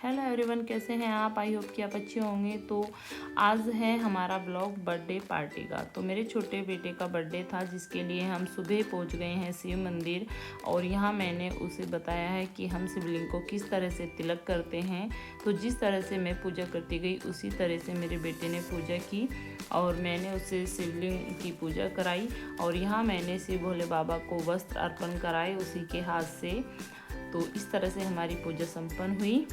Hello everyone, कैसे हैं आप? आई होप कि आप अच्छे होंगे। तो आज है हमारा ब्लॉग बर्थडे पार्टी का। तो मेरे छोटे बेटे का बर्थडे था, जिसके लिए हम सुबह पहुंच गए हैं शिव मंदिर। और यहाँ मैंने उसे बताया है कि हम शिवलिंग को किस तरह से तिलक करते हैं। तो जिस तरह से मैं पूजा करती गई उसी तरह से मेरे बेटे ने पूजा की और मैंने उसे शिवलिंग की पूजा कराई। और यहाँ मैंने शिव भोले बाबा को वस्त्र अर्पण कराए उसी के हाथ से। तो इस तरह से हमारी पूजा संपन्न हुई।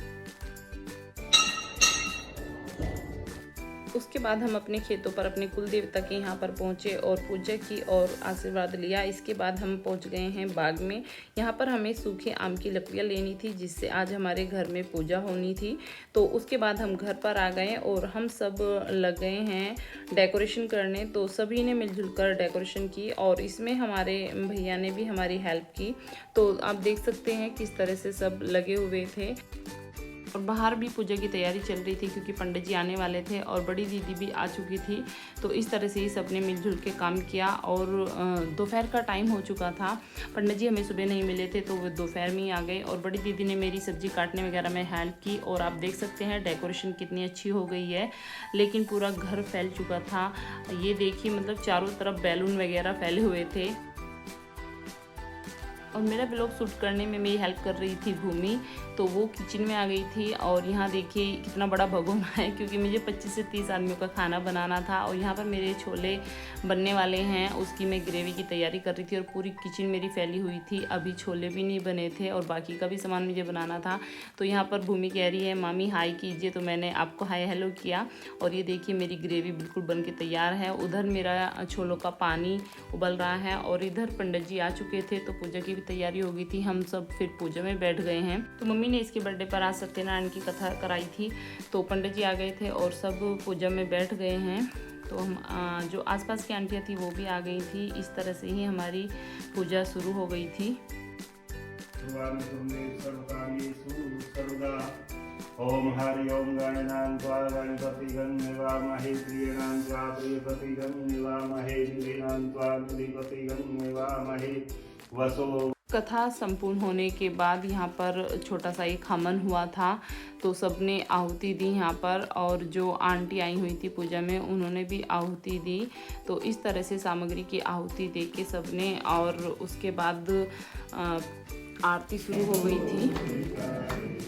उसके बाद हम अपने खेतों पर अपने कुल देवता के यहाँ पर पहुँचे और पूजा की और आशीर्वाद लिया। इसके बाद हम पहुँच गए हैं बाग में। यहाँ पर हमें सूखे आम की लकड़ियाँ लेनी थी, जिससे आज हमारे घर में पूजा होनी थी। तो उसके बाद हम घर पर आ गए और हम सब लग गए हैं डेकोरेशन करने। तो सभी ने मिलजुल कर डेकोरेशन की और इसमें हमारे भैया ने भी हमारी हेल्प की। तो आप देख सकते हैं किस तरह से सब लगे हुए थे। और बाहर भी पूजा की तैयारी चल रही थी, क्योंकि पंडित जी आने वाले थे और बड़ी दीदी भी आ चुकी थी। तो इस तरह से ही सबने मिलजुल के काम किया। और दोपहर का टाइम हो चुका था। पंडित जी हमें सुबह नहीं मिले थे, तो वो दोपहर में ही आ गए। और बड़ी दीदी ने मेरी सब्जी काटने वगैरह में हेल्प की। और आप देख सकते हैं डेकोरेशन कितनी अच्छी हो गई है। लेकिन पूरा घर फैल चुका था। ये देखिए, मतलब चारों तरफ बैलून वगैरह फैले हुए थे। और मेरा ब्लॉग शूट करने में मेरी हेल्प कर रही थी भूमि। तो वो किचन में आ गई थी। और यहाँ देखिए कितना बड़ा भगोना है, क्योंकि मुझे 25 से 30 आदमियों का खाना बनाना था। और यहाँ पर मेरे छोले बनने वाले हैं, उसकी मैं ग्रेवी की तैयारी कर रही थी। और पूरी किचन मेरी फैली हुई थी। अभी छोले भी नहीं बने थे और बाकी का भी सामान मुझे बनाना था। तो यहाँ पर भूमि कह रही है मामी हाई कीजिए, तो मैंने आपको हाई हेलो किया। और ये देखिए मेरी ग्रेवी बिल्कुल बन के तैयार है। उधर मेरा छोलों का पानी उबल रहा है और इधर पंडित जी आ चुके थे। तो पूजा की तैयारी हो गई थी। हम सब फिर पूजा में बैठ गए हैं। तो मम्मी ने इसके बर्थडे पर आज सत्यनारायण की कथा कराई थी। तो पंडित जी आ गए थे और सब पूजा में बैठ गए हैं। तो हम जो आसपास की आंटियाँ थी वो भी आ गई थी। इस तरह से ही हमारी पूजा शुरू हो गई थी। ओम हरि ओम गणनां त्वा गणपति गणवामहे प्रियणां त्वा प्रियपति गणवामहे निधिनां त्वा निधिपति गणवामहे वसो। कथा संपूर्ण होने के बाद यहाँ पर छोटा सा एक हवन हुआ था। तो सबने आहुति दी यहाँ पर। और जो आंटी आई हुई थी पूजा में उन्होंने भी आहुति दी। तो इस तरह से सामग्री की आहुति दे के सबने। और उसके बाद आरती शुरू हो गई थी।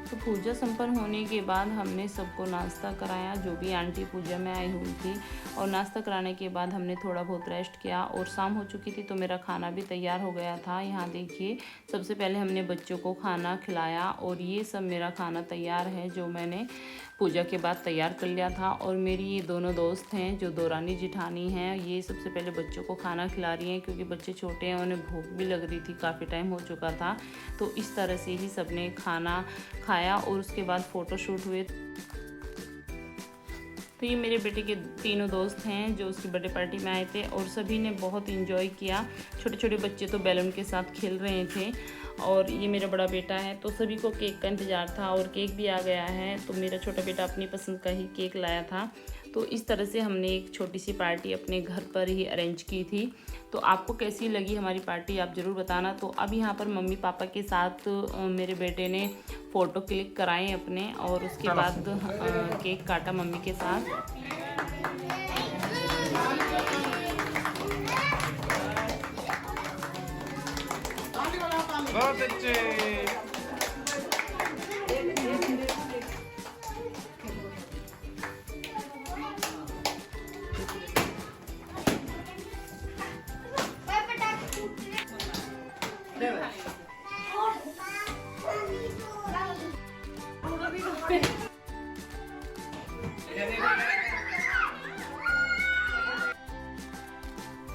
तो पूजा संपन्न होने के बाद हमने सबको नाश्ता कराया, जो भी आंटी पूजा में आई हुई थी। और नाश्ता कराने के बाद हमने थोड़ा बहुत रेस्ट किया और शाम हो चुकी थी। तो मेरा खाना भी तैयार हो गया था। यहाँ देखिए सबसे पहले हमने बच्चों को खाना खिलाया। और ये सब मेरा खाना तैयार है, जो मैंने पूजा के बाद तैयार कर लिया था। और मेरी ये दोनों दोस्त हैं जो दौरानी जिठानी हैं, ये सबसे पहले बच्चों को खाना खिला रही हैं, क्योंकि बच्चे छोटे हैं, उन्हें भूख भी लग रही थी, काफ़ी टाइम हो चुका था। तो इस तरह से ही सबने खाना खाया और उसके बाद फ़ोटोशूट हुए। तो ये मेरे बेटे के तीनों दोस्त हैं जो उसकी बर्थडे पार्टी में आए थे और सभी ने बहुत इंजॉय किया। छोटे छोटे बच्चे तो बैलून के साथ खेल रहे थे। और ये मेरा बड़ा बेटा है, तो सभी को केक का इंतज़ार था और केक भी आ गया है। तो मेरा छोटा बेटा अपनी पसंद का ही केक लाया था। तो इस तरह से हमने एक छोटी सी पार्टी अपने घर पर ही अरेंज की थी। तो आपको कैसी लगी हमारी पार्टी आप ज़रूर बताना। तो अब यहाँ पर मम्मी पापा के साथ मेरे बेटे ने फ़ोटो क्लिक कराए अपने। और उसके बाद केक काटा मम्मी के साथ। बहुत अच्छे।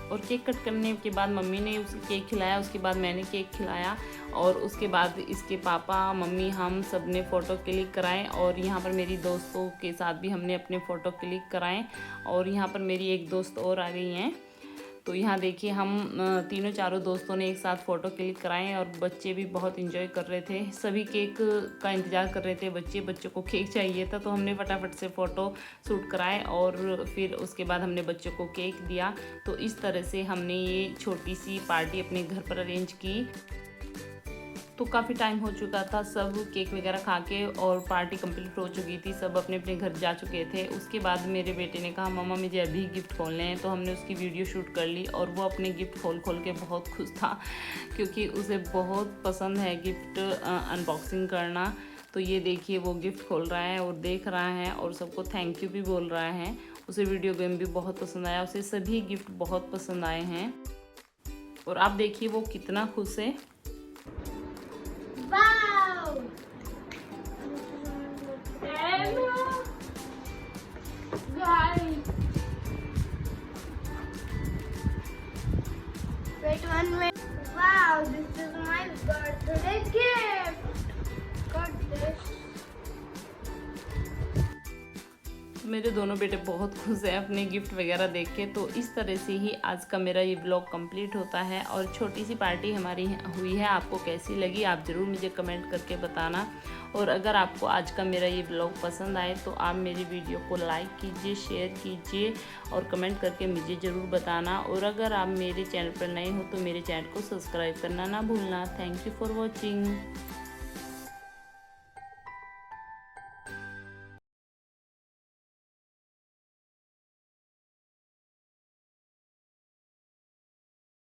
और केक कट करने के बाद मम्मी ने उसे केक खिलाया, उसके बाद मैंने केक खिलाया। और उसके बाद इसके पापा मम्मी हम सब ने फ़ोटो क्लिक कराएं और यहाँ पर मेरी दोस्तों के साथ भी हमने अपने फ़ोटो क्लिक कराएं। और यहाँ पर मेरी एक दोस्त और आ गई हैं। तो यहाँ देखिए हम तीनों चारों दोस्तों ने एक साथ फ़ोटो क्लिक कराए और बच्चे भी बहुत एंजॉय कर रहे थे। सभी केक का इंतज़ार कर रहे थे, बच्चों को केक चाहिए था, तो हमने फटाफट से फ़ोटो शूट कराए और फिर उसके बाद हमने बच्चों को केक दिया। तो इस तरह से हमने ये छोटी सी पार्टी अपने घर पर अरेंज की। तो काफ़ी टाइम हो चुका था, सब केक वगैरह खा के और पार्टी कंप्लीट हो चुकी थी, सब अपने अपने घर जा चुके थे। उसके बाद मेरे बेटे ने कहा मम्मा मुझे अभी गिफ्ट खोलने हैं, तो हमने उसकी वीडियो शूट कर ली और वो अपने गिफ्ट खोल के बहुत खुश था क्योंकि उसे बहुत पसंद है गिफ्ट अनबॉक्सिंग करना। तो ये देखिए वो गिफ्ट खोल रहा है और देख रहा है और सबको थैंक यू भी बोल रहा है। उसे वीडियो गेम भी बहुत पसंद आया, उसे सभी गिफ्ट बहुत पसंद आए हैं और आप देखिए वो कितना खुश है। Wow! Hello, guys. Wait 1 minute. Wow, this is my birthday gift. Got this. मेरे दोनों बेटे बहुत खुश हैं अपने गिफ्ट वगैरह देख के। तो इस तरह से ही आज का मेरा ये ब्लॉग कंप्लीट होता है और छोटी सी पार्टी हमारी हुई है। आपको कैसी लगी आप ज़रूर मुझे कमेंट करके बताना। और अगर आपको आज का मेरा ये ब्लॉग पसंद आए तो आप मेरी वीडियो को लाइक कीजिए, शेयर कीजिए और कमेंट करके मुझे ज़रूर बताना। और अगर आप मेरे चैनल पर नए हो तो मेरे चैनल को सब्सक्राइब करना ना भूलना। Thank you for watching.